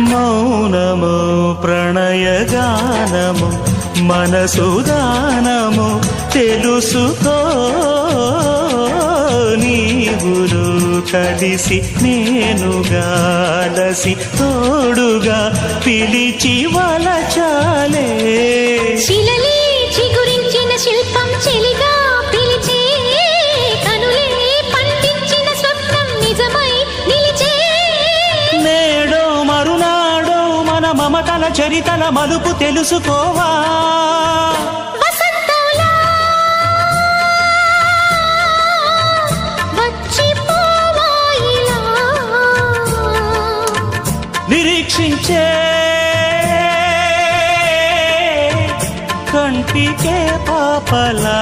మౌనము ప్రణయగానము మనసుదానము తెలుసుకో నీవులు కలిసి నేనుగాలసి తోడుగా పిలిచి వలచాలే శిలలే చిగురించిన శిల్పం చెలిగా పిలిచే కనులే పండించిన స్వప్నం నిజమై నిలిచే నేడో మరునాడో మన మమతల చరితల మలుపు తెలుసుకోవా వసంతంలా వచ్చిపోవా ఇలా నిరీక్షించే కంటికే పాపలా